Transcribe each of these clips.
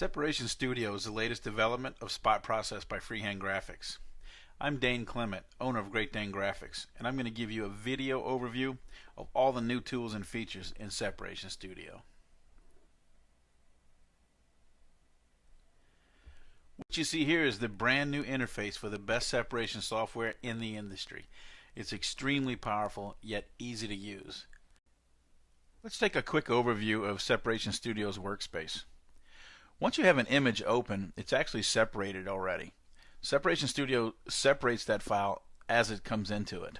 Separation Studio is the latest development of Spot Process by Freehand Graphics. I'm Dane Clement, owner of Great Dane Graphics, and I'm going to give you a video overview of all the new tools and features in Separation Studio. What you see here is the brand new interface for the best separation software in the industry. It's extremely powerful, yet easy to use. Let's take a quick overview of Separation Studio's workspace. Once you have an image open, it's actually separated already. Separation Studio separates that file as it comes into it.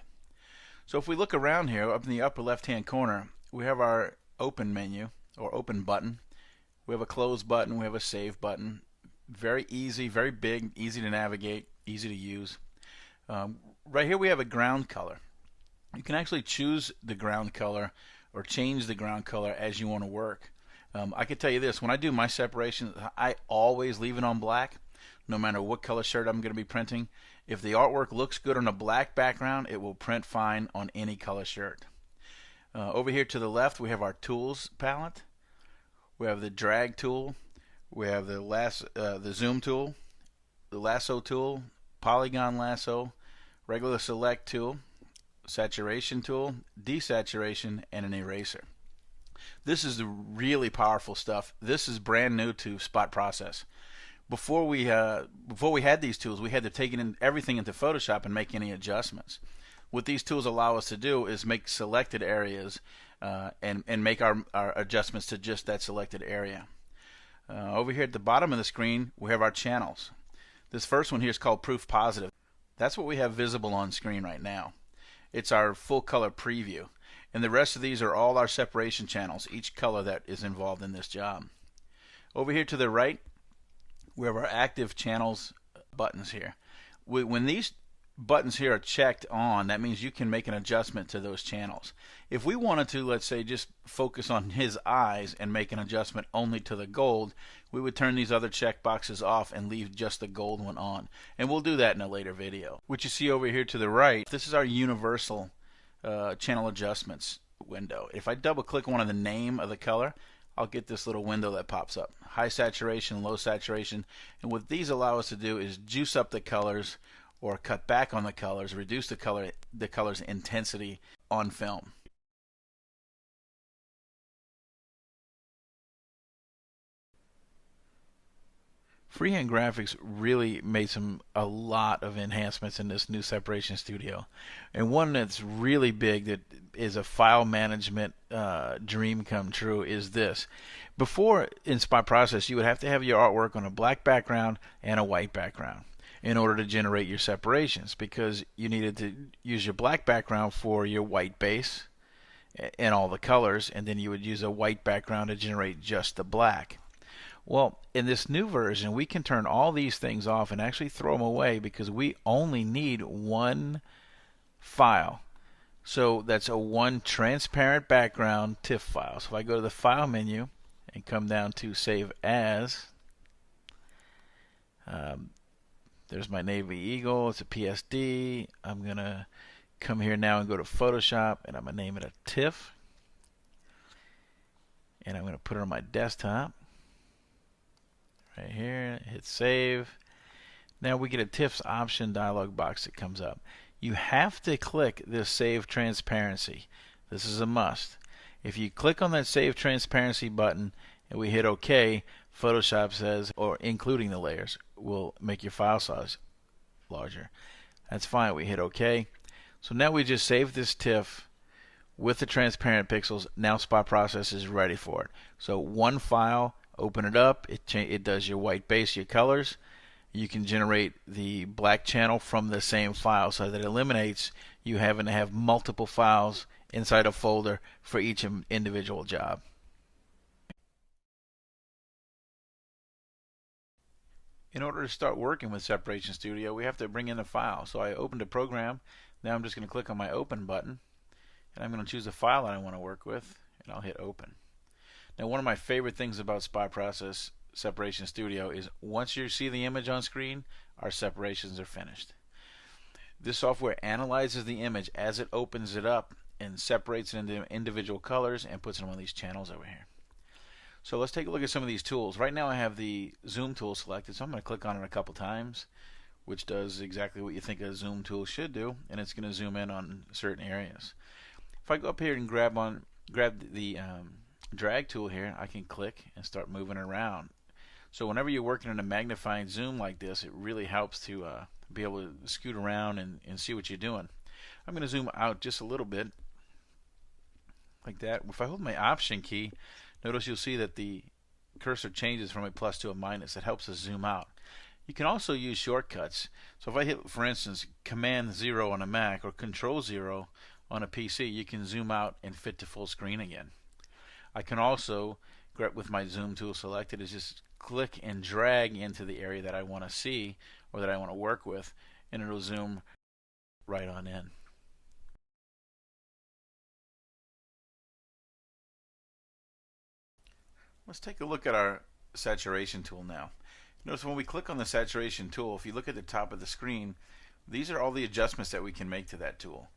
So if we look around here, up in the upper left-hand corner, we have our open menu, or open button. We have a close button, we have a save button. Very easy, very big, easy to navigate, easy to use. Right here we have a ground color. You can actually choose the ground color or change the ground color as you want to work. I can tell you this, when I do my separation, I always leave it on black, no matter what color shirt I'm going to be printing. If the artwork looks good on a black background, it will print fine on any color shirt. Over here to the left, we have our tools palette. We have the drag tool, we have the zoom tool, the lasso tool, polygon lasso, regular select tool, saturation tool, desaturation, and an eraser. This is the really powerful stuff. This is brand new to Spot Process. Before we had these tools, we had to take everything into Photoshop and make any adjustments. What these tools allow us to do is make selected areas and make our adjustments to just that selected area. Over here at the bottom of the screen, we have our channels. This first one here is called Proof Positive. That's what we have visible on screen right now. It's our full color preview. And the rest of these are all our separation channels, each color that is involved in this job. Over here to the right, we have our active channels buttons here. When these buttons here are checked on, that means you can make an adjustment to those channels. If we wanted to, let's say, just focus on his eyes and make an adjustment only to the gold, we would turn these other check boxes off and leave just the gold one on. And we'll do that in a later video. What you see over here to the right, this is our universal channel adjustments window. If I double click on the name of the color, I'll get this little window that pops up. High saturation, low saturation, and what these allow us to do is juice up the colors or cut back on the colors, reduce the color's intensity on film. Freehand Graphics really made a lot of enhancements in this new Separation Studio, and one that's really big that is a file management dream come true is this. Before in Spot Process, you would have to have your artwork on a black background and a white background in order to generate your separations, because you needed to use your black background for your white base and all the colors, and then you would use a white background to generate just the black. Well, in this new version, we can turn all these things off and actually throw them away because we only need one file. So that's one transparent background TIFF file. So if I go to the File menu and come down to Save As, there's my Navy Eagle. It's a PSD. I'm going to come here now and go to Photoshop, and I'm going to name it a TIFF. And I'm going to put it on my desktop. Right here, hit save. Now we get a TIFFs option dialog box that comes up. You have to click this Save Transparency. This is a must. If you click on that Save Transparency button and we hit OK, Photoshop says, or including the layers, will make your file size larger. That's fine. We hit OK. So now we just save this TIFF with the transparent pixels. Now Spot Process is ready for it. So one file, open it up, it does your white base, your colors. You can generate the black channel from the same file, so that eliminates you having to have multiple files inside a folder for each individual job. In order to start working with Separation Studio, we have to bring in a file. So I opened a program. Now I'm just going to click on my Open button, and I'm going to choose a file that I want to work with, and I'll hit Open. Now, one of my favorite things about Spot Process Separation Studio is once you see the image on screen, our separations are finished. This software analyzes the image as it opens it up and separates it into individual colors and puts them on these channels over here. So let's take a look at some of these tools. Right now I have the zoom tool selected, so I'm going to click on it a couple times, which does exactly what you think a zoom tool should do, and it's going to zoom in on certain areas. If I go up here and grab the drag tool here, I can click and start moving around. So whenever you're working in a magnified zoom like this, it really helps to be able to scoot around and see what you're doing. I'm going to zoom out just a little bit, like that. If I hold my Option key, notice you'll see that the cursor changes from a plus to a minus. That helps us zoom out. You can also use shortcuts. So if I hit, for instance, Command 0 on a Mac or Control 0 on a PC, you can zoom out and fit to full screen again. I can also, with my zoom tool selected, is just click and drag into the area that I want to see or that I want to work with, and it'll zoom right on in. Let's take a look at our saturation tool now. Notice when we click on the saturation tool, if you look at the top of the screen, these are all the adjustments that we can make to that tool.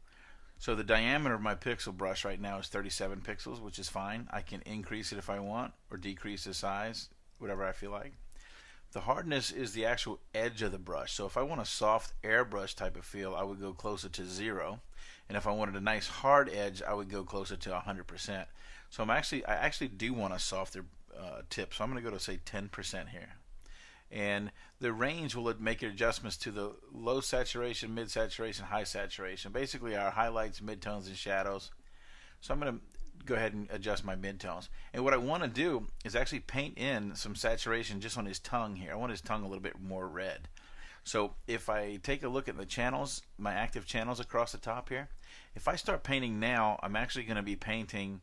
So the diameter of my pixel brush right now is 37 pixels, which is fine. I can increase it if I want or decrease the size, whatever I feel like. The hardness is the actual edge of the brush. So if I want a soft airbrush type of feel, I would go closer to 0. And if I wanted a nice hard edge, I would go closer to 100%. So I actually do want a softer tip. So I'm going to go to say 10% here. And the range will make adjustments to the low saturation, mid saturation, high saturation. Basically our highlights, midtones, and shadows. So I'm going to go ahead and adjust my midtones. And what I want to do is actually paint in some saturation just on his tongue here. I want his tongue a little bit more red. So if I take a look at the channels, my active channels across the top here, if I start painting now, I'm actually going to be painting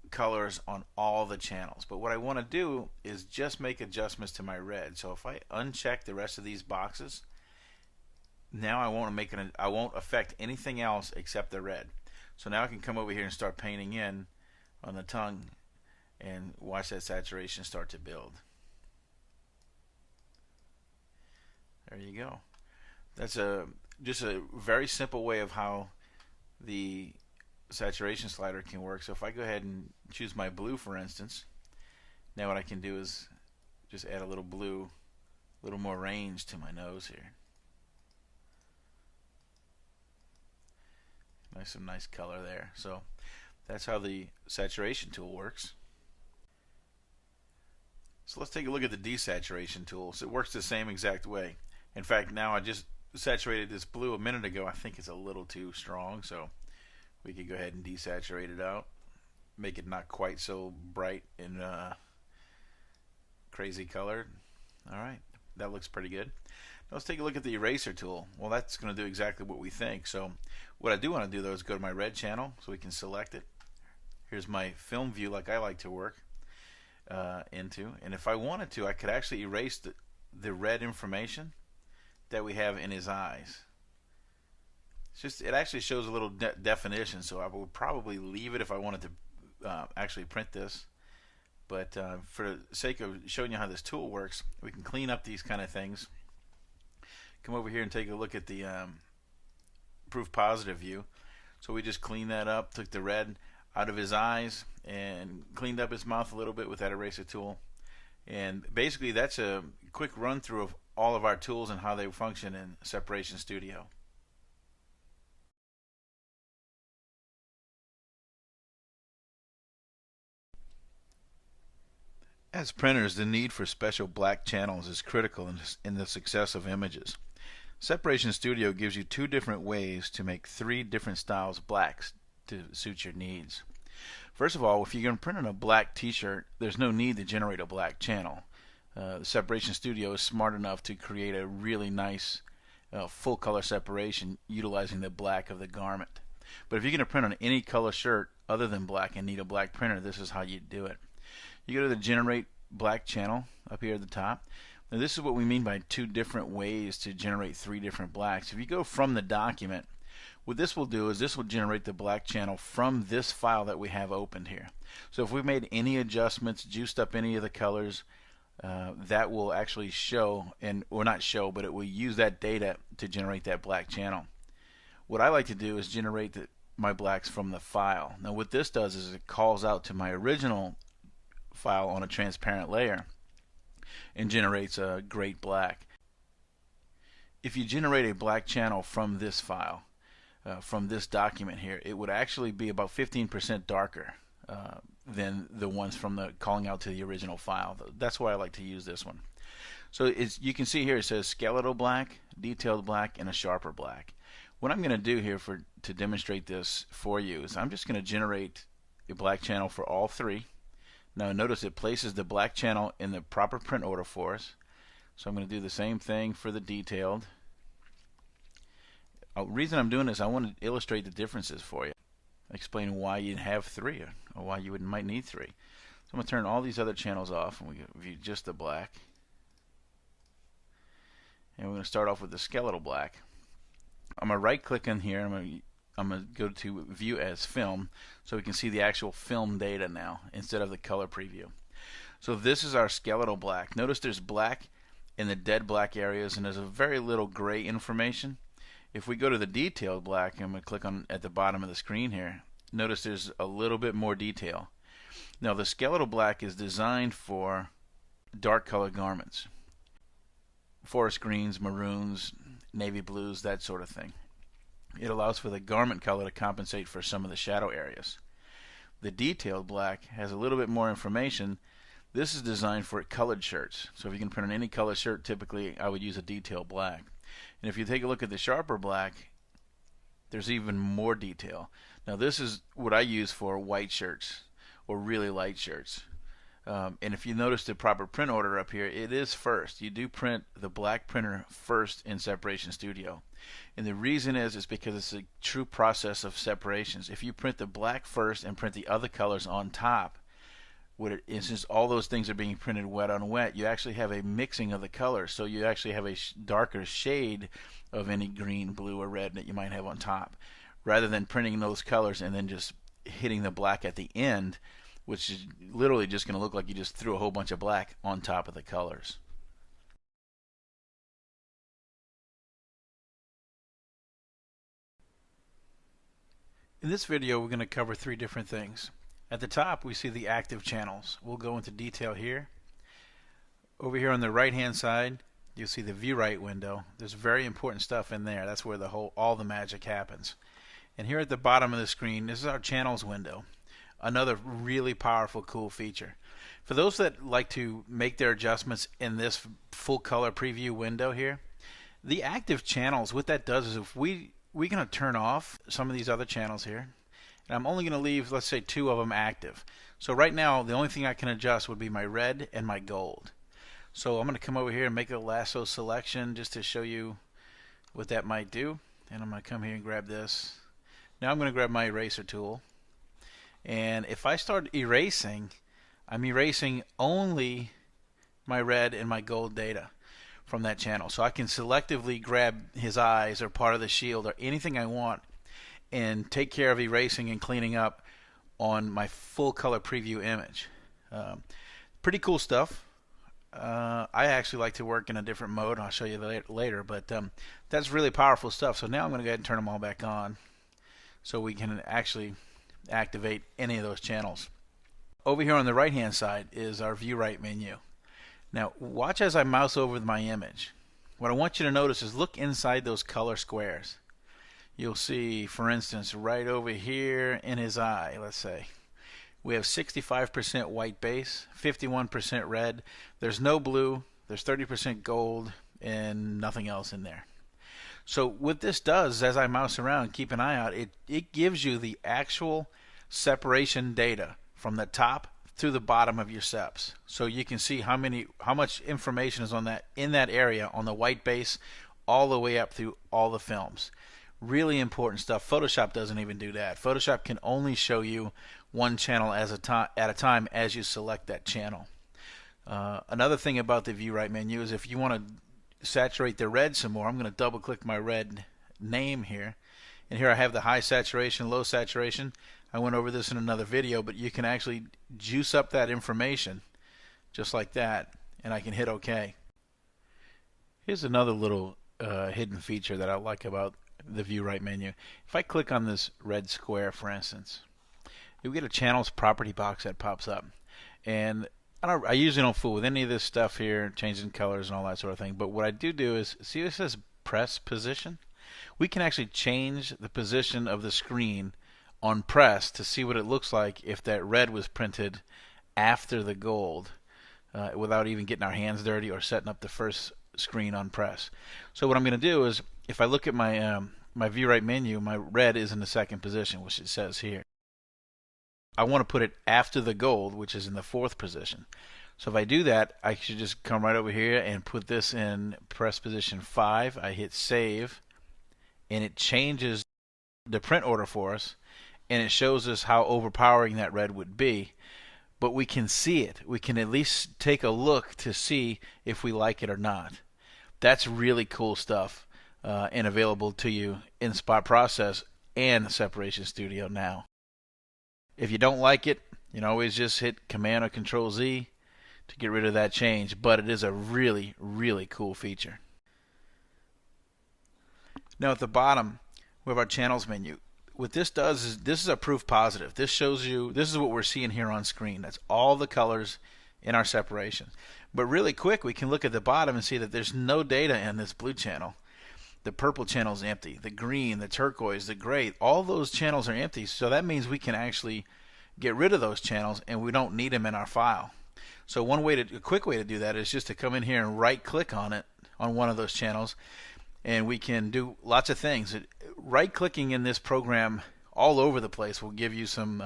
colors on all the channels. But what I want to do is just make adjustments to my red. So if I uncheck the rest of these boxes, now I won't affect anything else except the red. So now I can come over here and start painting in on the tongue and watch that saturation start to build. There you go. That's just a very simple way of how the saturation slider can work. So if I go ahead and choose my blue, for instance, now what I can do is just add a little blue, a little more range to my nose here. Some nice color there. So that's how the saturation tool works. So let's take a look at the desaturation tool. So it works the same exact way. In fact, now I just saturated this blue a minute ago. I think it's a little too strong, so we could go ahead and desaturate it out, make it not quite so bright and crazy colored. Alright, that looks pretty good. Now let's take a look at the eraser tool. Well, that's going to do exactly what we think. So what I do want to do though is go to my red channel so we can select it. Here's my film view like I like to work into, and if I wanted to, I could actually erase the red information that we have in his eyes. It actually shows a little definition, so I would probably leave it if I wanted to actually print this. But for the sake of showing you how this tool works, we can clean up these kind of things. Come over here and take a look at the proof positive view. So we just cleaned that up, took the red out of his eyes and cleaned up his mouth a little bit with that eraser tool. And basically that's a quick run through of all of our tools and how they function in Separation Studio. As printers, the need for special black channels is critical in the success of images. Separation Studio gives you two different ways to make three different styles blacks to suit your needs. First of all, if you're going to print on a black t-shirt, there's no need to generate a black channel. Separation Studio is smart enough to create a really nice full color separation utilizing the black of the garment. But if you're going to print on any color shirt other than black and need a black printer, this is how you do it. You go to the Generate Black channel up here at the top. Now this is what we mean by two different ways to generate three different blacks. If you go from the document, what this will do is this will generate the black channel from this file that we have opened here. So if we made any adjustments, juiced up any of the colors, that will actually show, or not show, but it will use that data to generate that black channel. What I like to do is generate my blacks from the file. Now what this does is it calls out to my original file on a transparent layer and generates a great black. If you generate a black channel from this file, from this document here, it would actually be about 15% darker than the ones from the calling out to the original file. That's why I like to use this one. So you can see here it says skeletal black, detailed black, and a sharper black. What I'm going to do here to demonstrate this for you is I'm just going to generate a black channel for all three. Now notice it places the black channel in the proper print order for us. So I'm going to do the same thing for the detailed. The reason I'm doing this, I want to illustrate the differences for you, explain why you'd have three or why you might need three. So I'm going to turn all these other channels off and we view just the black. And we're going to start off with the skeletal black. I'm going to right click in here and I'm going to go to view as film so we can see the actual film data now instead of the color preview. So this is our skeletal black. Notice there's black in the dead black areas and there's a very little gray information. If we go to the detailed black and we click on at the bottom of the screen here, notice there's a little bit more detail. Now the skeletal black is designed for dark colored garments. Forest greens, maroons, navy blues, that sort of thing. It allows for the garment color to compensate for some of the shadow areas. The detailed black has a little bit more information. This is designed for colored shirts. So if you can print on any color shirt, typically I would use a detailed black. And if you take a look at the sharper black, there's even more detail. Now this is what I use for white shirts or really light shirts. And if you notice the proper print order up here, it is first. You do print the black printer first in Separation Studio. And the reason is because it's a true process of separations. If you print the black first and print the other colors on top, since all those things are being printed wet on wet, you actually have a mixing of the colors. So you actually have a darker shade of any green, blue, or red that you might have on top, rather than printing those colors and then just hitting the black at the end, which is literally just going to look like you just threw a whole bunch of black on top of the colors. In this video, we're going to cover three different things. At the top, we see the active channels. We'll go into detail here. Over here on the right-hand side, you'll see the VueRite window. There's very important stuff in there. That's where all the magic happens. And here at the bottom of the screen, this is our channels window. Another really powerful, cool feature. For those that like to make their adjustments in this full color preview window here, the active channels, what that does is if we're going to turn off some of these other channels here, and I'm only going to leave, let's say, 2 of them active. So right now, the only thing I can adjust would be my red and my gold. So I'm going to come over here and make a lasso selection just to show you what that might do. And I'm going to come here and grab this. Now I'm going to grab my eraser tool. And if I start erasing, I'm erasing only my red and my gold data from that channel. So I can selectively grab his eyes or part of the shield or anything I want and take care of erasing and cleaning up on my full color preview image. Pretty cool stuff. I actually like to work in a different mode. I'll show you later, but that's really powerful stuff. So now I'm going to go ahead and turn them all back on so we can actually activate any of those channels. Over here on the right hand side is our VueRite menu. Now watch as I mouse over my image. What I want you to notice is look inside those color squares. You'll see, for instance, right over here in his eye, let's say, we have 65% white base, 51% red. There's no blue, there's 30% gold, and nothing else in there. So what this does, as I mouse around, keep an eye out, it gives you the actual separation data from the top to the bottom of your seps. So you can see how much information is on that in that area on the white base all the way up through all the films. Really important stuff. Photoshop doesn't even do that. Photoshop can only show you one channel at a time as you select that channel. Another thing about the VueRite menu is if you want to saturate the red some more, I'm going to double click my red name here, and here I have the high saturation, low saturation. I went over this in another video, but you can actually juice up that information just like that, and I can hit OK. Here's another little hidden feature that I like about the VueRite menu. If I click on this red square, for instance, you get a channels property box that pops up. And I usually don't fool with any of this stuff here, changing colors and all that sort of thing. But what I do is, see this says press position? We can actually change the position of the screen on press to see what it looks like if that red was printed after the gold, without even getting our hands dirty or setting up the first screen on press. So what I'm going to do is, if I look at my my VueRite menu, my red is in the second position, which it says here. I want to put it after the gold, which is in the fourth position. So if I do that, I should just come right over here and put this in press position 5. I hit save, and it changes the print order for us, and it shows us how overpowering that red would be. But we can see it. We can at least take a look to see if we like it or not. That's really cool stuff, and available to you in Spot Process and Separation Studio now. If you don't like it, you can always just hit Command or Control Z to get rid of that change, but it is a really, really cool feature. Now at the bottom, we have our channels menu. What this does is, this is a proof positive. This shows you, this is what we're seeing here on screen. That's all the colors in our separation. But really quick, we can look at the bottom and see that there's no data in this blue channel. The purple channel is empty. The green, the turquoise, the gray, all those channels are empty. So that means we can actually get rid of those channels and we don't need them in our file. So a quick way to do that is just to come in here and right click on it, on one of those channels, and we can do lots of things. Right clicking in this program all over the place will give you some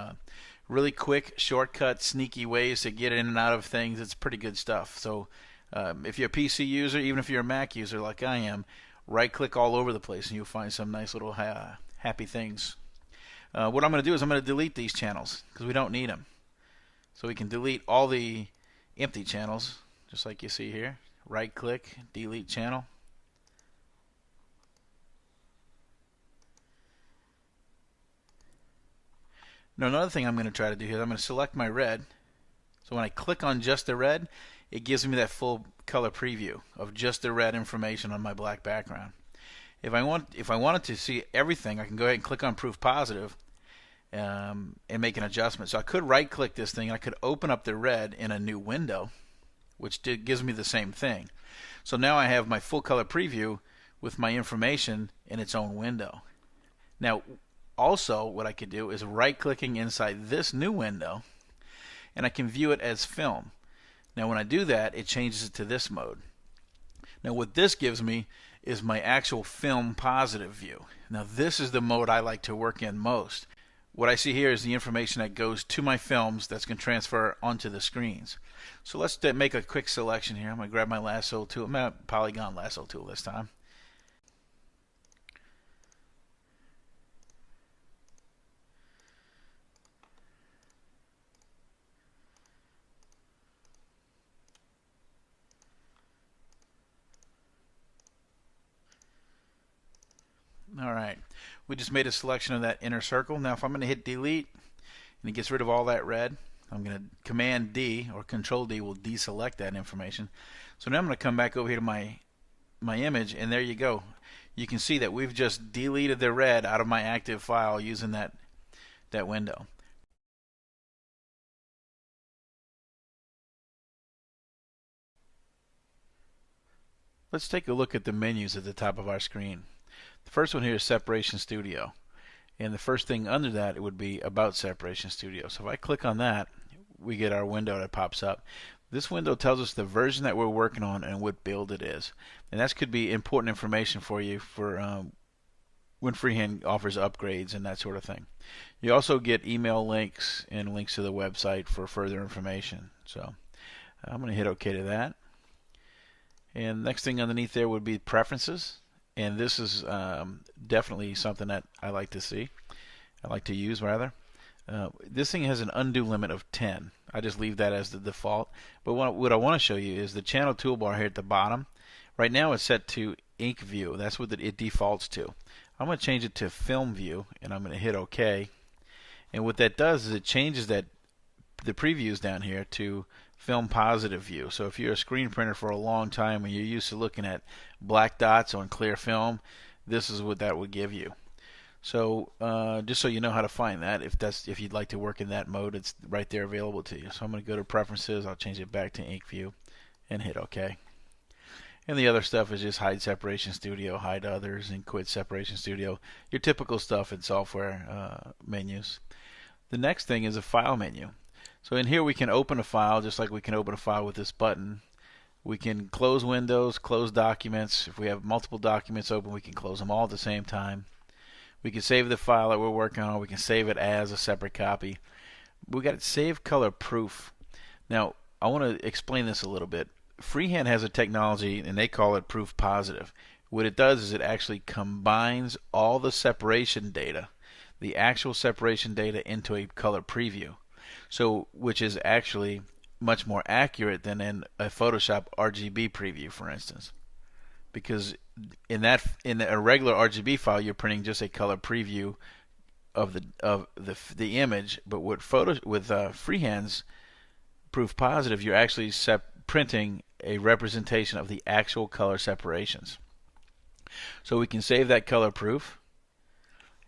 really quick, shortcut, sneaky ways to get in and out of things. It's pretty good stuff. So if you're a PC user, even if you're a Mac user like I am, right click all over the place and you'll find some nice little happy things. What I'm going to do is I'm going to delete these channels because we don't need them. So we can delete all the empty channels, just like you see here. Right click, delete channel. Now another thing I'm going to try to do here is I'm going to select my red. So when I click on just the red, it gives me that full color preview of just the red information on my black background. If I wanted to see everything, I can go ahead and click on proof positive and make an adjustment. So I could right click this thing, I could open up the red in a new window, which gives me the same thing. So now I have my full color preview with my information in its own window. Now also what I could do is right clicking inside this new window and I can view it as film. Now when I do that, it changes it to this mode. Now what this gives me is my actual film positive view. Now this is the mode I like to work in most. What I see here is the information that goes to my films that's going to transfer onto the screens. So let's make a quick selection here. I'm going to grab my lasso tool, my polygon lasso tool this time. Alright, we just made a selection of that inner circle. Now if I'm going to hit delete and it gets rid of all that red, I'm going to Command D or Control D will deselect that information. So now I'm going to come back over here to my image, and there you go. You can see that we've just deleted the red out of my active file using that window. Let's take a look at the menus at the top of our screen. The first one here is Separation Studio, and the first thing under that it would be About Separation Studio. So if I click on that, we get our window that pops up. This window tells us the version that we're working on and what build it is, and that could be important information for you for when Freehand offers upgrades and that sort of thing. You also get email links and links to the website for further information. So I'm going to hit OK to that, and next thing underneath there would be Preferences. And this is definitely something that I like to see. I like to use rather. This thing has an undo limit of 10. I just leave that as the default. But what I want to show you is the channel toolbar here at the bottom. Right now it's set to ink view. That's what it defaults to. I'm going to change it to film view, and I'm going to hit OK. And what that does is it changes the previews down here to film positive view. So if you're a screen printer for a long time and you're used to looking at black dots on clear film, this is what that would give you. So just so you know how to find that, if you'd like to work in that mode, it's right there available to you. So I'm going to go to Preferences. I'll change it back to Ink View and hit OK. And the other stuff is just hide Separation Studio, hide others, and quit Separation Studio. Your typical stuff in software menus. The next thing is a file menu. So in here we can open a file just like we can open a file with this button. We can close windows, close documents. If we have multiple documents open, we can close them all at the same time. We can save the file that we're working on. We can save it as a separate copy. We got it save color proof. Now, I want to explain this a little bit. Freehand has a technology, and they call it proof positive. What it does is it actually combines all the separation data, the actual separation data, into a color preview. So, which is actually much more accurate than in a Photoshop RGB preview, for instance. Because in a regular RGB file, you're printing just a color preview of the image, but with Freehand's proof positive, you're actually printing a representation of the actual color separations. So we can save that color proof,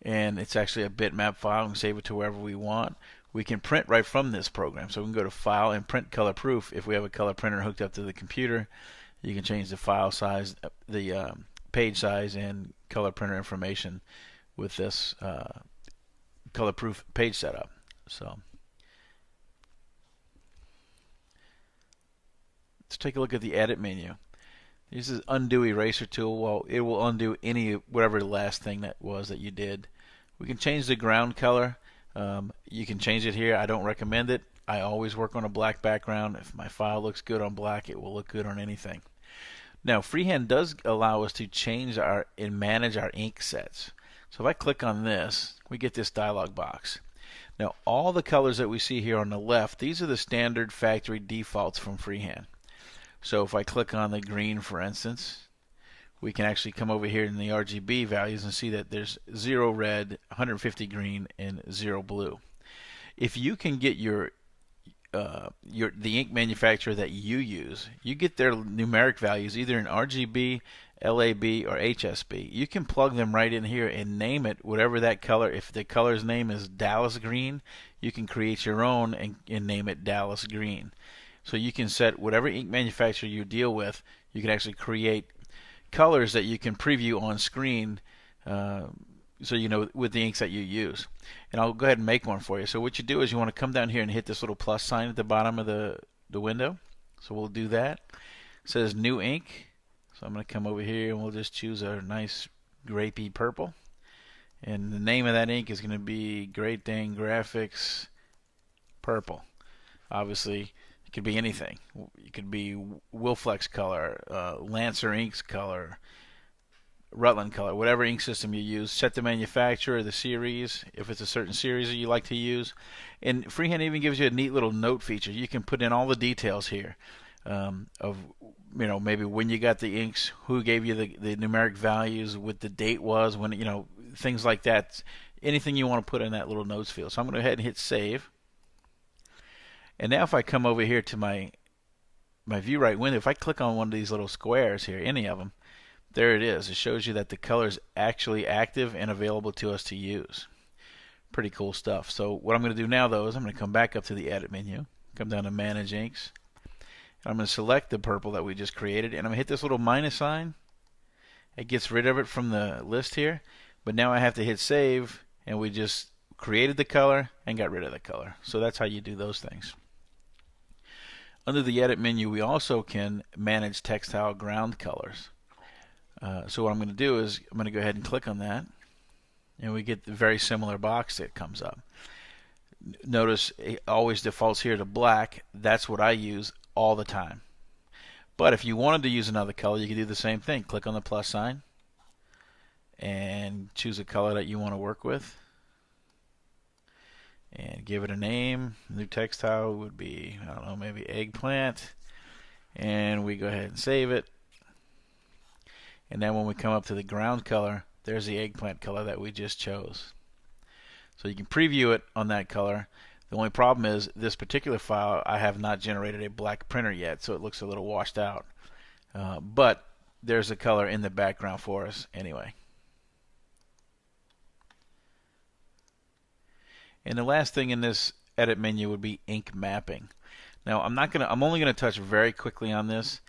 and it's actually a bitmap file. We can save it to wherever we want. We can print right from this program. So we can go to File and Print Color Proof. If we have a color printer hooked up to the computer, you can change the file size, the page size, and color printer information with this color proof page setup. So let's take a look at the Edit menu. This is Undo Eraser tool. Well, it will undo whatever the last thing that was that you did. We can change the ground color. You can change it here. I don't recommend it. I always work on a black background. If my file looks good on black, it will look good on anything. Now, Freehand does allow us to change and manage our ink sets. So if I click on this, we get this dialog box. Now, all the colors that we see here on the left, these are the standard factory defaults from Freehand. So if I click on the green, for instance, we can actually come over here in the RGB values and see that there's 0 red, 150 green, and 0 blue. If you can get the ink manufacturer that you use, you get their numeric values either in RGB, LAB, or HSB. You can plug them right in here and name it whatever that color. If the color's name is Dallas Green, you can create your own and name it Dallas Green. So you can set whatever ink manufacturer you deal with. You can actually create colors that you can preview on screen, so you know with the inks that you use. And I'll go ahead and make one for you. So what you do is you want to come down here and hit this little plus sign at the bottom of the window. So we'll do that. It says New Ink. So I'm going to come over here and we'll just choose a nice grapey purple. And the name of that ink is going to be Great Dane Graphics Purple. Obviously, it could be anything. It could be Wilflex color, Lancer Inks color, Rutland color, whatever ink system you use. Set the manufacturer, the series, if it's a certain series that you like to use. And Freehand even gives you a neat little note feature. You can put in all the details here of, you know, maybe when you got the inks, who gave you the numeric values, what the date was, when, you know, things like that. Anything you want to put in that little notes field. So I'm going to go ahead and hit Save. And now if I come over here to my VueRite window, if I click on one of these little squares here, any of them, there it is. It shows you that the color is actually active and available to us to use. Pretty cool stuff. So what I'm going to do now, though, is I'm going to come back up to the Edit menu, come down to Manage Inks, and I'm going to select the purple that we just created, and I'm going to hit this little minus sign. It gets rid of it from the list here, but now I have to hit Save, and we just created the color and got rid of the color. So that's how you do those things. Under the Edit menu, we also can manage textile ground colors. So what I'm going to do is I'm going to go ahead and click on that, and we get the very similar box that comes up. Notice it always defaults here to black. That's what I use all the time. But if you wanted to use another color, you can do the same thing. Click on the plus sign and choose a color that you want to work with. And give it a name. New textile would be, I don't know, maybe eggplant. And we go ahead and save it. And then when we come up to the ground color, there's the eggplant color that we just chose. So you can preview it on that color. The only problem is this particular file, I have not generated a black printer yet, so it looks a little washed out. But there's a color in the background for us anyway. And the last thing in this edit menu would be ink mapping. Now I'm only gonna touch very quickly on this.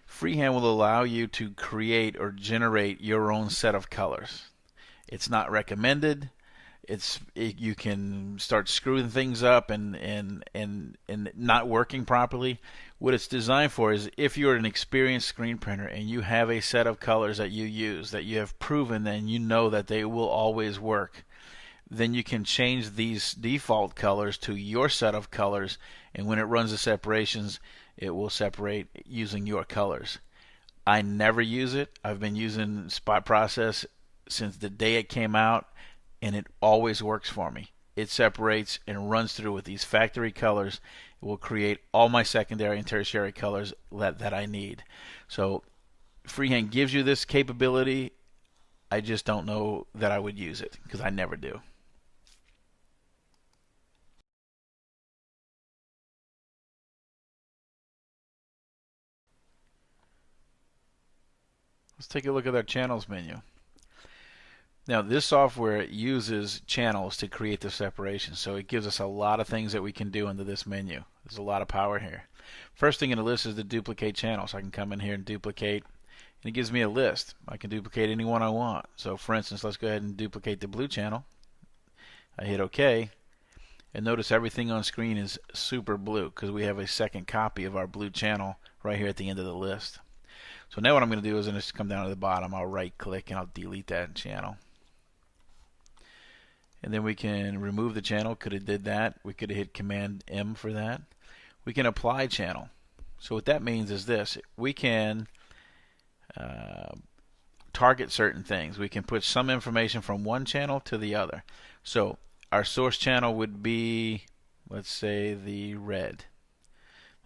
Freehand will allow you to create or generate your own set of colors. It's not recommended. You can start screwing things up and not working properly. What it's designed for is if you're an experienced screen printer and you have a set of colors that you use that you have proven and you know that they will always work, then you can change these default colors to your set of colors, and when it runs the separations, it will separate using your colors. I never use it. I've been using Spot Process since the day it came out, and it always works for me. It separates and runs through with these factory colors. It will create all my secondary and tertiary colors that I need. So Freehand gives you this capability. I just don't know that I would use it because I never do. Let's take a look at our channels menu. Now this software uses channels to create the separation, so it gives us a lot of things that we can do under this menu. There's a lot of power here. First thing in the list is the duplicate channel, so I can come in here and duplicate, and it gives me a list. I can duplicate any one I want. So for instance, let's go ahead and duplicate the blue channel. I hit OK, and notice everything on screen is super blue because we have a second copy of our blue channel right here at the end of the list. So now what I'm going to do is I'm just come down to the bottom. I'll right click and I'll delete that channel. And then we can remove the channel. Could have did that. We could have hit Command M for that. We can apply channel. So what that means is this: we can target certain things. We can put some information from one channel to the other. So our source channel would be, let's say, the red.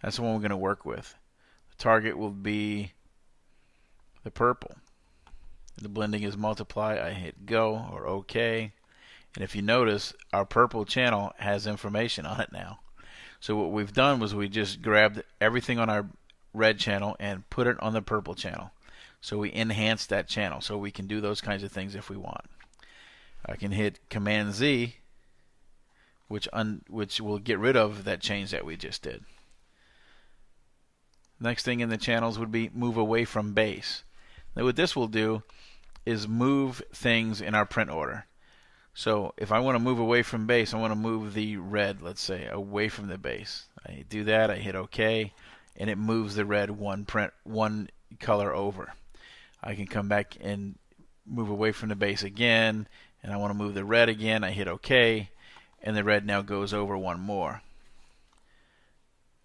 That's the one we're going to work with. The target will be the purple. The blending is multiply. I hit go or OK. And if you notice, our purple channel has information on it now. So what we've done was we just grabbed everything on our red channel and put it on the purple channel. So we enhanced that channel. So we can do those kinds of things if we want. I can hit Command Z, which will get rid of that change that we just did. Next thing in the channels would be move away from base. Now what this will do is move things in our print order. So if I want to move away from base, I want to move the red, let's say, away from the base. I do that, I hit OK, and it moves the red one color over. I can come back and move away from the base again, and I want to move the red again. I hit OK, and the red now goes over one more.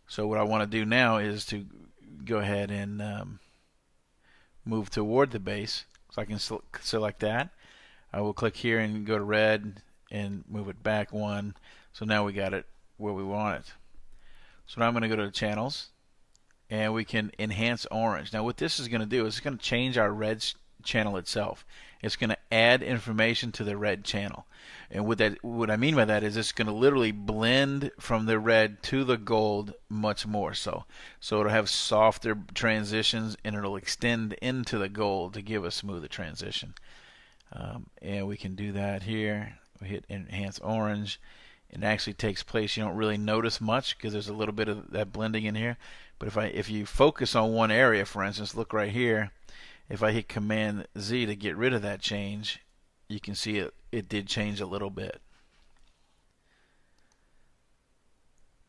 So what I want to do now is to go ahead and move toward the base. So I can select that. I will click here and go to red and move it back one. So now we got it where we want it. So now I'm going to go to the channels, and we can enhance orange. Now what this is going to do is it's going to change our red channel itself. It's going to add information to the red channel. And what I mean by that is it's going to literally blend from the red to the gold much more so. So it'll have softer transitions, and it'll extend into the gold to give a smoother transition. And we can do that here. We hit enhance orange. It actually takes place. You don't really notice much because there's a little bit of that blending in here. But if you focus on one area, for instance, look right here. If I hit Command Z to get rid of that change, you can see it did change a little bit.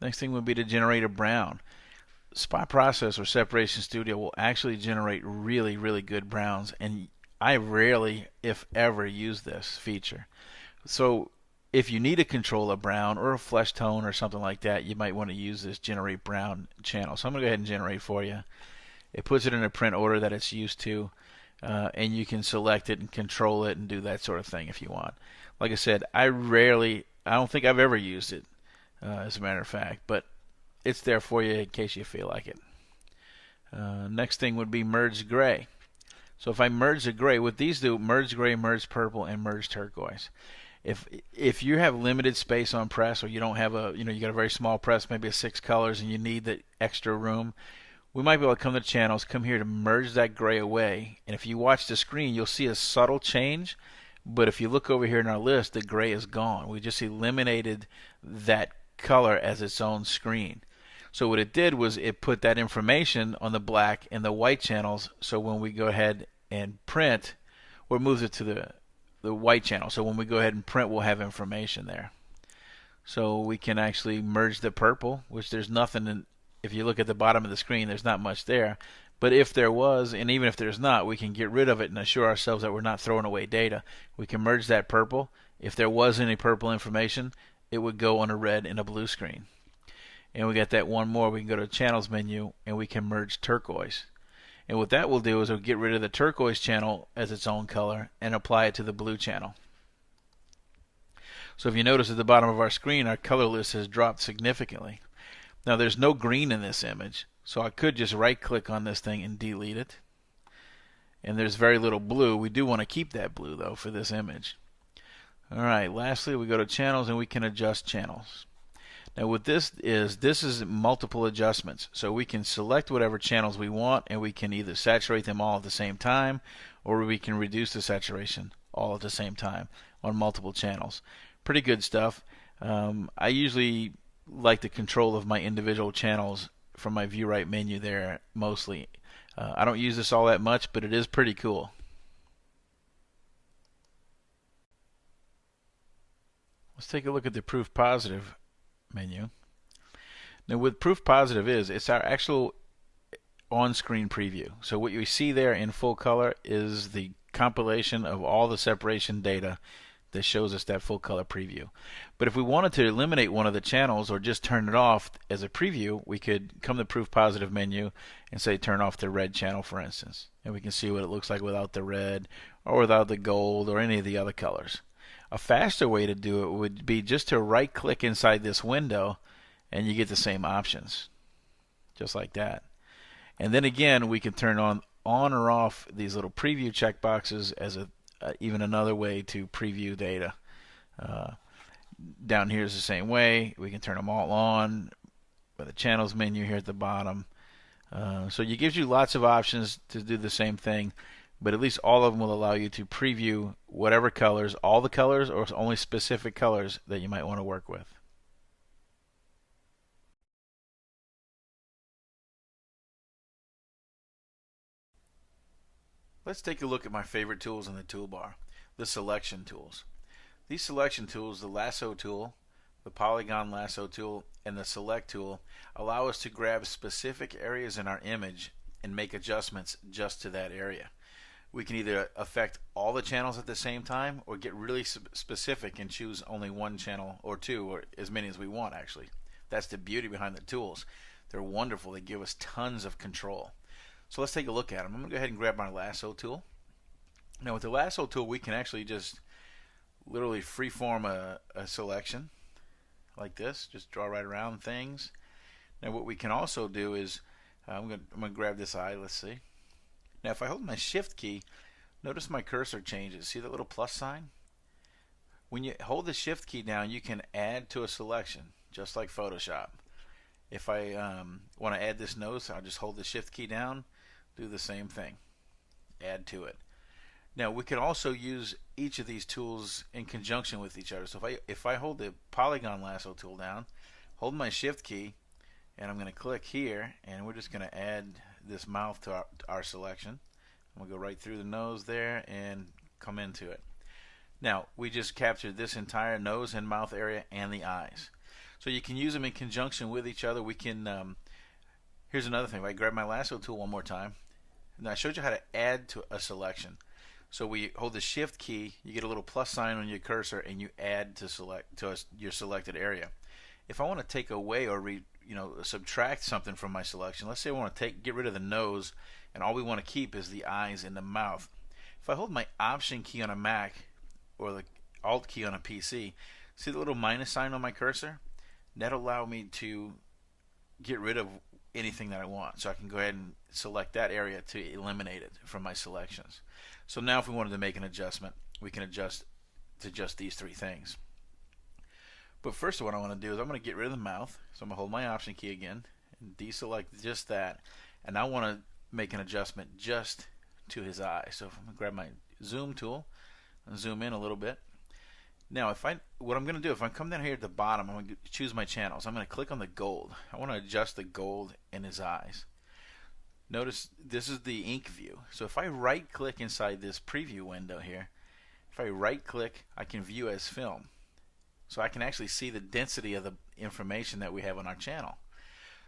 Next thing would be to generate a brown. Spot Process or Separation Studio will actually generate really, really good browns, and I rarely, if ever, use this feature. So if you need to control a brown or a flesh tone or something like that, you might want to use this generate brown channel. So I'm going to go ahead and generate for you. It puts it in a print order that it's used to, and you can select it and control it and do that sort of thing if you want. Like I said, I don't think I've ever used it, as a matter of fact, but it's there for you in case you feel like it. Next thing would be merge gray. So if I merge the gray, what these do, merge gray, merge purple, and merge turquoise. If you have limited space on press, or you don't have you got a very small press, maybe a 6 colors, and you need the extra room, we might be able to come to channels, come here to merge that gray away, and if you watch the screen, you'll see a subtle change, But if you look over here in our list, the gray is gone. We just eliminated that color as its own screen. So what it did was it put that information on the black and the white channels, so when we go ahead and print, or moves it to the white channel. So when we go ahead and print, we'll have information there. So we can actually merge the purple, which there's nothing in, if you look at the bottom of the screen, there's not much there. But if there was, and even if there's not, we can get rid of it and assure ourselves that we're not throwing away data. We can merge that purple. If there was any purple information, it would go on a red and a blue screen. And we got that one more. We can go to the channels menu and we can merge turquoise. And what that will do is it'll get rid of the turquoise channel as its own color and apply it to the blue channel. So if you notice at the bottom of our screen, our color list has dropped significantly. Now there's no green in this image, so I could just right click on this thing and delete it. And there's very little blue. We do want to keep that blue though for this image. Alright, lastly we go to channels and we can adjust channels. Now what this is multiple adjustments. So we can select whatever channels we want and we can either saturate them all at the same time, or we can reduce the saturation all at the same time on multiple channels. Pretty good stuff. I usually like the control of my individual channels from my VueRite menu there mostly. I don't use this all that much, but it is pretty cool. Let's take a look at the proof positive menu. Now what proof positive is, it's our actual on-screen preview. So what you see there in full color is the compilation of all the separation data that shows us that full color preview. But if we wanted to eliminate one of the channels or just turn it off as a preview, we could come to the proof positive menu and say turn off the red channel, for instance, and we can see what it looks like without the red or without the gold or any of the other colors. A faster way to do it would be just to right click inside this window and you get the same options, just like that. And then again, we can turn on or off these little preview checkboxes as even another way to preview data. Down here is the same way. We can turn them all on with the channels menu here at the bottom. So it gives you lots of options to do the same thing, but at least all of them will allow you to preview whatever colors, all the colors, or only specific colors that you might want to work with. Let's take a look at my favorite tools in the toolbar, the selection tools. These selection tools, the lasso tool, the polygon lasso tool, and the select tool, allow us to grab specific areas in our image and make adjustments just to that area. We can either affect all the channels at the same time or get really specific and choose only one channel or two, or as many as we want actually. That's the beauty behind the tools. They're wonderful. They give us tons of control. So let's take a look at them. I'm going to go ahead and grab my lasso tool. Now with the lasso tool we can actually just literally freeform a selection like this. Just draw right around things. Now what we can also do is I'm going to grab this eye. Let's see. Now if I hold my shift key, notice my cursor changes. See that little plus sign? When you hold the shift key down, you can add to a selection just like Photoshop. If I want to add this nose, I'll just hold the shift key down, do the same thing, add to it. Now we can also use each of these tools in conjunction with each other. So if I hold the polygon lasso tool down, hold my shift key, and I'm going to click here, and we're just going to add this mouth to our selection. We'll go right through the nose there and come into it. Now we just captured this entire nose and mouth area and the eyes. So you can use them in conjunction with each other. We can here's another thing. If I grab my lasso tool one more time, now I showed you how to add to a selection. So we hold the shift key, you get a little plus sign on your cursor, and you add to your selected area. If I want to take away or subtract something from my selection, let's say I want to get rid of the nose, and all we want to keep is the eyes and the mouth. If I hold my Option key on a Mac or the Alt key on a PC, see the little minus sign on my cursor? That'll allow me to get rid of anything that I want. So I can go ahead and select that area to eliminate it from my selections. So now if we wanted to make an adjustment, we can adjust to just these three things. But first what I want to do is I'm going to get rid of the mouth. So I'm going to hold my Option key again and deselect just that. And I want to make an adjustment just to his eye. So if I'm going to grab my zoom tool, zoom in a little bit. Now, what I'm going to do, if I come down here at the bottom, I'm going to choose my channels. I'm going to click on the gold. I want to adjust the gold in his eyes. Notice this is the ink view. So if I right-click inside this preview window here, if I right-click, I can view as film. So I can actually see the density of the information that we have on our channel.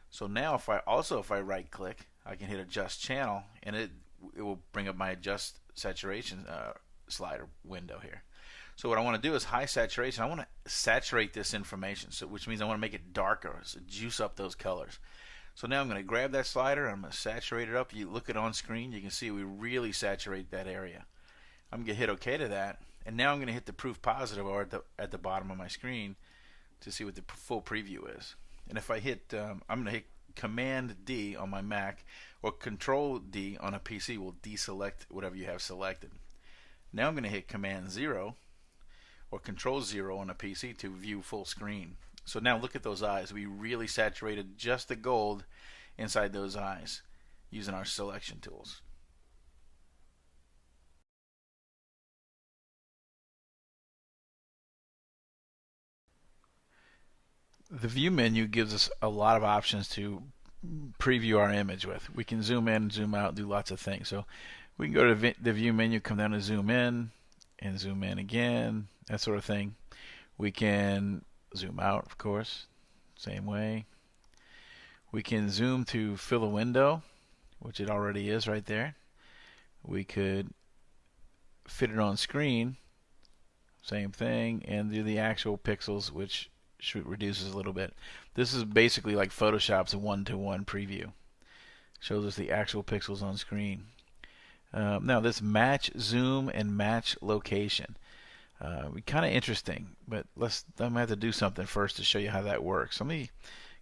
So now if I right-click, I can hit Adjust Channel, and it will bring up my Adjust Saturation slider window here. So what I want to do is high saturation. I want to saturate this information, which means I want to make it darker, so juice up those colors. So now I'm going to grab that slider, I'm going to saturate it up. You look at it on screen, you can see we really saturate that area. I'm going to hit OK to that, and now I'm going to hit the proof positive or at the bottom of my screen to see what the full preview is. And if I hit, I'm going to hit Command D on my Mac, or Control D on a PC will deselect whatever you have selected. Now I'm going to hit Command 0 or Control 0 on a PC to view full screen. So now look at those eyes. We really saturated just the gold inside those eyes using our selection tools. The view menu gives us a lot of options to preview our image with. We can zoom in, zoom out, do lots of things. So we can go to the view menu, come down to zoom in, and zoom in again, that sort of thing. We can zoom out, of course, same way. We can zoom to fill a window, which it already is right there. We could fit it on screen, same thing, and do the actual pixels, which reduces a little bit. This is basically like Photoshop's one-to-one preview. Shows us the actual pixels on screen. Now this match zoom and match location. Kind of interesting, but I'm gonna have to do something first to show you how that works. Let me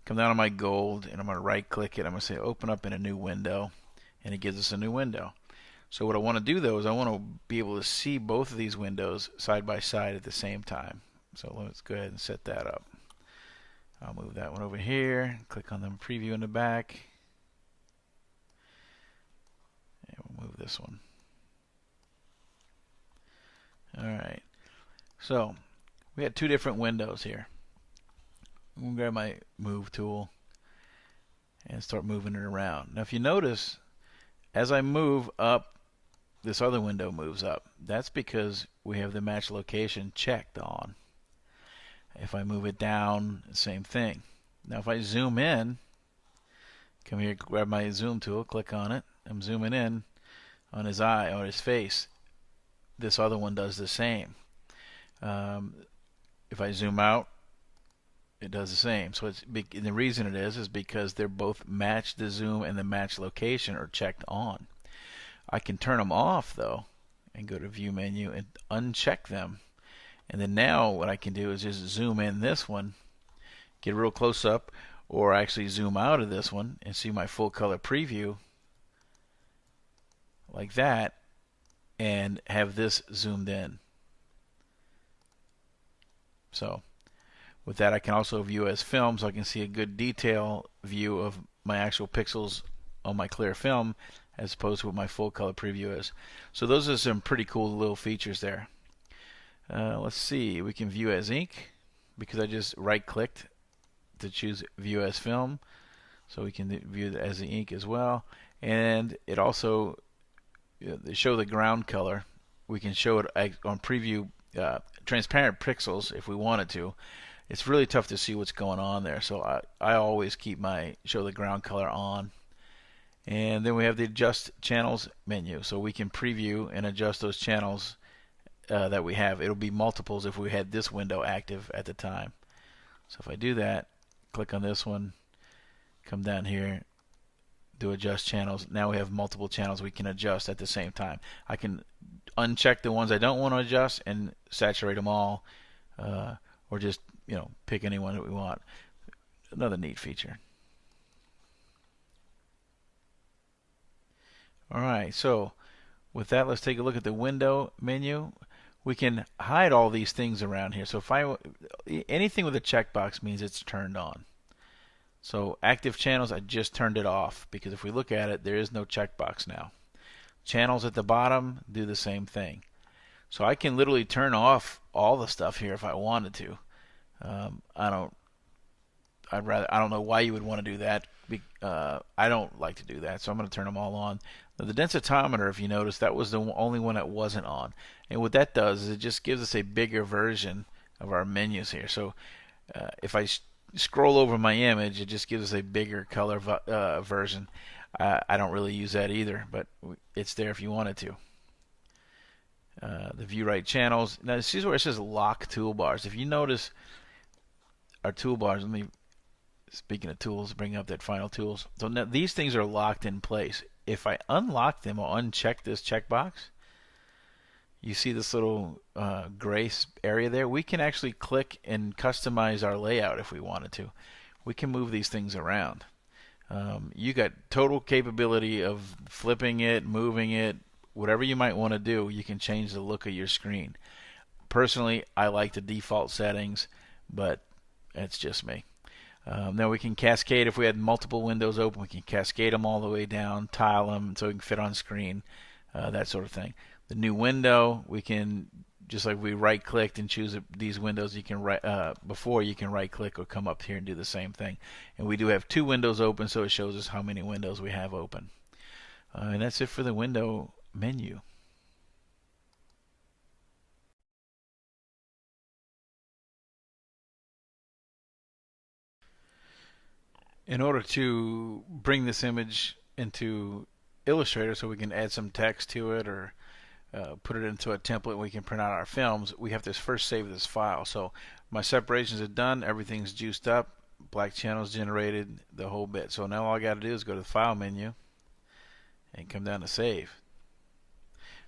come down on my gold, and I'm gonna right-click it. I'm gonna say open up in a new window, and it gives us a new window. So what I want to do though is I want to be able to see both of these windows side by side at the same time. So let's go ahead and set that up. I'll move that one over here, click on the preview in the back, and we'll move this one. Alright, so we had two different windows here. I'm going to grab my move tool and start moving it around. Now if you notice, as I move up, this other window moves up. That's because we have the match location checked on. If I move it down, same thing. Now if I zoom in, come here, grab my zoom tool, click on it. I'm zooming in on his eye, on his face. This other one does the same. If I zoom out, it does the same. So the reason it is because they're both match the zoom and the match location are checked on. I can turn them off though, and go to View menu and uncheck them. And then now what I can do is just zoom in this one, get real close up, or actually zoom out of this one and see my full color preview like that, and have this zoomed in. So with that I can also view as film, so I can see a good detail view of my actual pixels on my clear film as opposed to what my full color preview is. So those are some pretty cool little features there. Let's see, we can view as ink because I just right clicked to choose view as film, so we can view it as the ink as well. And it also show the ground color. We can show it on preview transparent pixels if we wanted to. It's really tough to see what's going on there, so I always keep my show the ground color on. And then we have the adjust channels menu, so we can preview and adjust those channels that we have. It'll be multiples if we had this window active at the time. So if I do that, click on this one, come down here, do adjust channels. Now we have multiple channels we can adjust at the same time. I can uncheck the ones I don't want to adjust and saturate them all, or just pick any one that we want. Another neat feature. Alright, so with that, let's take a look at the window menu. We can hide all these things around here. So if anything with a checkbox means it's turned on. So active channels, I just turned it off because if we look at it, there is no checkbox now. Channels at the bottom do the same thing. So I can literally turn off all the stuff here if I wanted to. I don't know why you would want to do that. I don't like to do that, so I'm going to turn them all on. Now, the densitometer, if you notice, that was the only one that wasn't on. And what that does is it just gives us a bigger version of our menus here. So if I scroll over my image, it just gives us a bigger color version. I don't really use that either, but it's there if you wanted to. The VueRite channels. Now, this is where it says lock toolbars. If you notice our toolbars, speaking of tools, bring up that final tools. So now these things are locked in place. If I unlock them or uncheck this checkbox, you see this little gray area there. We can actually click and customize our layout if we wanted to. We can move these things around. You got total capability of flipping it, moving it, whatever you might want to do. You can change the look of your screen. Personally, I like the default settings, but that's just me. Now we can cascade. If we had multiple windows open, we can cascade them all the way down, tile them so we can fit on screen, that sort of thing. The new window, we can, just like we right clicked and choose these windows, you can before you can right click or come up here and do the same thing. And we do have 2 windows open, so it shows us how many windows we have open. And that's it for the window menu. In order to bring this image into Illustrator so we can add some text to it or put it into a template we can print out our films, we have to first save this file. So my separations are done, everything's juiced up, black channels generated, the whole bit. So now all I got to do is go to the File menu and come down to Save.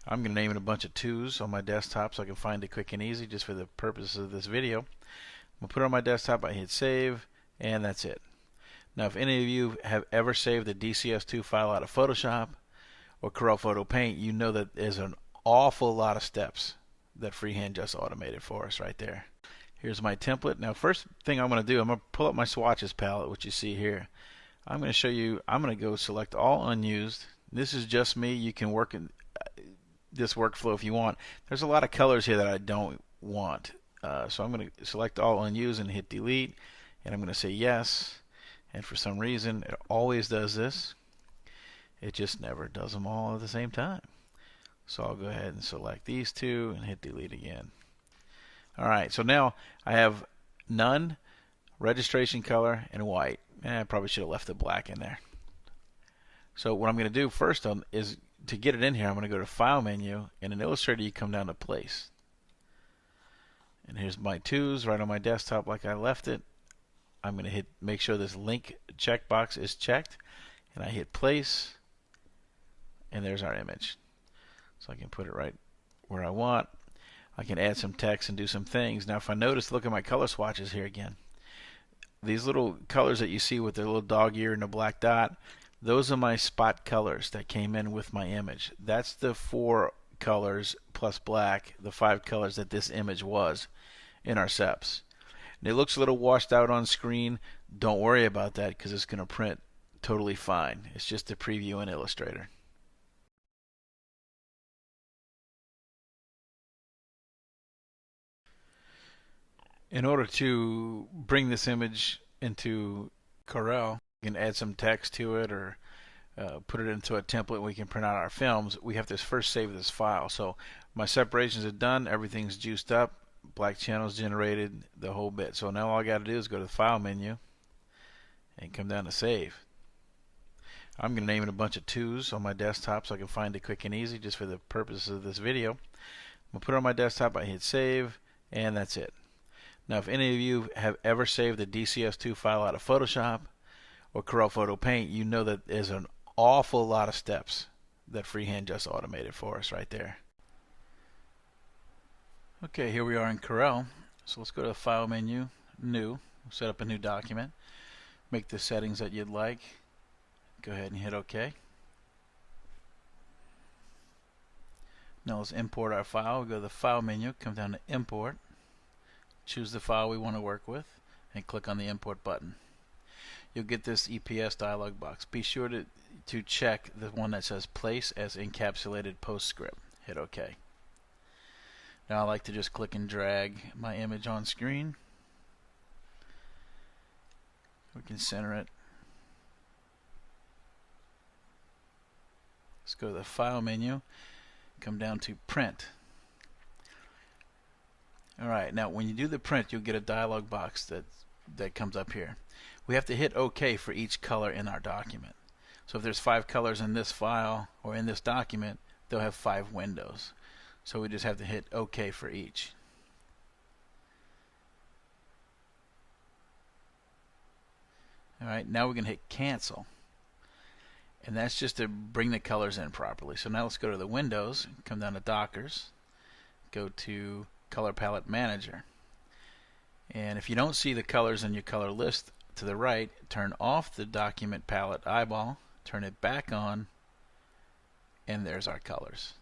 I'm going to name it a bunch of 2s on my desktop so I can find it quick and easy just for the purposes of this video. I'm going to put it on my desktop, I hit Save, and that's it. Now, if any of you have ever saved a DCS2 file out of Photoshop or Corel Photo Paint, you know that there's an awful lot of steps that Freehand just automated for us right there. Here's my template. Now, first thing I'm going to do, I'm going to pull up my swatches palette, which you see here. I'm going to show you, I'm going to go select all unused. This is just me. You can work in this workflow if you want. There's a lot of colors here that I don't want. So I'm going to select all unused and hit delete. And I'm going to say yes. And for some reason, it always does this. It just never does them all at the same time. So I'll go ahead and select these 2 and hit delete again. Alright, so now I have none, registration color, and white. I probably should have left the black in there. So what I'm going to do first is to get it in here, I'm going to go to File menu, and in Illustrator you come down to Place. And here's my 2s right on my desktop like I left it. I'm going to make sure this link checkbox is checked, and I hit Place, and there's our image. So I can put it right where I want. I can add some text and do some things. Now if I notice, look at my color swatches here again. These little colors that you see with the little dog ear and the black dot, those are my spot colors that came in with my image. That's the 4 colors plus black, the 5 colors that this image was in our seps. And it looks a little washed out on screen. Don't worry about that because it's going to print totally fine. It's just a preview in Illustrator. In order to bring this image into Corel, you can add some text to it or put it into a template we can print out our films. We have to first save this file. So my separations are done, everything's juiced up, black channels generated, the whole bit. So now all I got to do is go to the File menu and come down to Save. I'm going to name it a bunch of 2s on my desktop so I can find it quick and easy just for the purposes of this video. I'm going to put it on my desktop, I hit Save, and that's it. Now if any of you have ever saved a DCS2 file out of Photoshop or Corel Photo Paint, you know that there's an awful lot of steps that Freehand just automated for us right there. Okay, here we are in Corel. So let's go to the File menu, New, set up a new document, make the settings that you'd like. Go ahead and hit OK. Now let's import our file. We'll go to the File menu, come down to Import, choose the file we want to work with, and click on the Import button. You'll get this EPS dialog box. Be sure to check the one that says Place as Encapsulated Postscript. Hit OK. Now I like to just click and drag my image on screen. We can center it. Let's go to the File menu, come down to Print. Alright, now when you do the print, you'll get a dialog box that comes up here. We have to hit OK for each color in our document. So if there's 5 colors in this file or in this document, they'll have 5 windows. So we just have to hit OK for each. Alright, now we're going to hit Cancel. And that's just to bring the colors in properly. So now let's go to the Windows, come down to Dockers, go to Color Palette Manager. And if you don't see the colors in your color list to the right, turn off the document palette eyeball, turn it back on, and there's our colors.